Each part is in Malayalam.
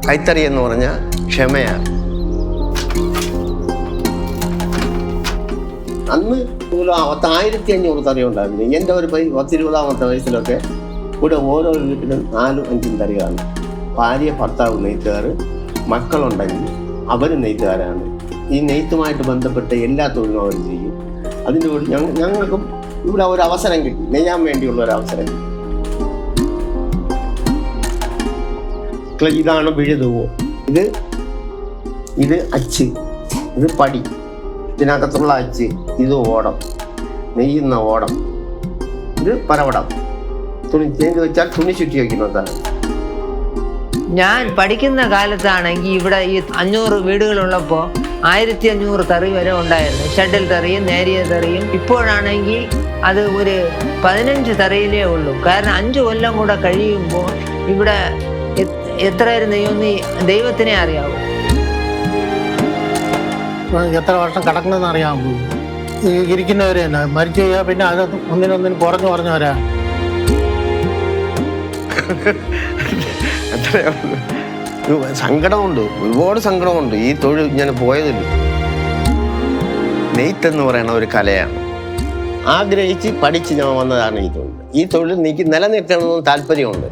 കൈത്തറി എന്ന് പറഞ്ഞാൽ ക്ഷമയാണ്. അന്ന് 1500 തറി ഉണ്ടായിരുന്നു. എൻ്റെ ഒരു 20-20 വയസ്സിലൊക്കെ ഇവിടെ ഓരോ വീട്ടിലും 4-5 തറികളാണ്. ഭാര്യ ഭർത്താവ് നെയ്ത്തുകാർ, മക്കളുണ്ടെങ്കിൽ അവർ നെയ്ത്തുകാരാണ്. ഈ നെയ്ത്തുമായിട്ട് ബന്ധപ്പെട്ട എല്ലാ തൊഴിലും അവർ ചെയ്യും. അതിൻ്റെ കൂടെ ഞങ്ങൾക്കും ഇവിടെ ഒരു അവസരം കിട്ടി, നെയ്യാൻ വേണ്ടിയുള്ള ഒരു അവസരം കിട്ടി. ഇതാണ് വിഴുതുവോ, ഇത് അച്ച്, ഇത് പടി, ഇതിനകത്തുള്ള അച്ച്, ഇത് ഓടം, നെയ്യുന്ന ഓടം, ഇത് പരവടം. തുണി ചെയ്ത് വെച്ചാൽ തുണി ചുറ്റി വയ്ക്കുന്നതാണ്. ഞാൻ പഠിക്കുന്ന കാലത്താണെങ്കിൽ ഇവിടെ ഈ 500 വീടുകളുള്ളപ്പോൾ 1500 തറി വരെ ഉണ്ടായിരുന്നു. ഷട്ടിൽ തറിയും നേരിയ തറിയും. ഇപ്പോഴാണെങ്കിൽ അത് ഒരു 15 തറിയിലേ ഉള്ളൂ. കാരണം 5 കൊല്ലം കൂടെ കഴിയുമ്പോൾ ഇവിടെ എത്രയായിരുന്നു നെയ്യൊന്ന് ദൈവത്തിനെ അറിയാവൂ. എത്ര വർഷം കിടക്കണമെന്ന് അറിയാമോ? ഇരിക്കുന്നവര് തന്നെ മരിച്ചു കഴിഞ്ഞാൽ പിന്നെ അത് ഒന്നിനൊന്നിന് കുറഞ്ഞു വരാ. സങ്കടമുണ്ട്, ഒരുപാട് സങ്കടമുണ്ട് ഈ തൊഴിൽ ഞാൻ പോയതില്ല. നെയ്ത്തെന്ന് പറയുന്ന ഒരു കലയാണ്. ആഗ്രഹിച്ച് പഠിച്ച് ഞാൻ വന്നതാണ് ഈ തൊഴിൽ. ഈ തൊഴിൽ എനിക്ക് നിലനിർത്തണമെന്ന് താല്പര്യമുണ്ട്.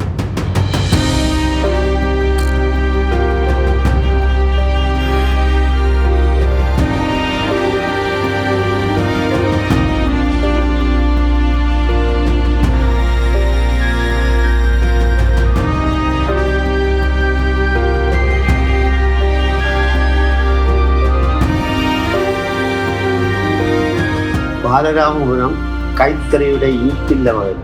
ബാലരാമപുരം കൈത്തറിയുടെ ഈറ്റില്ല മകൻ.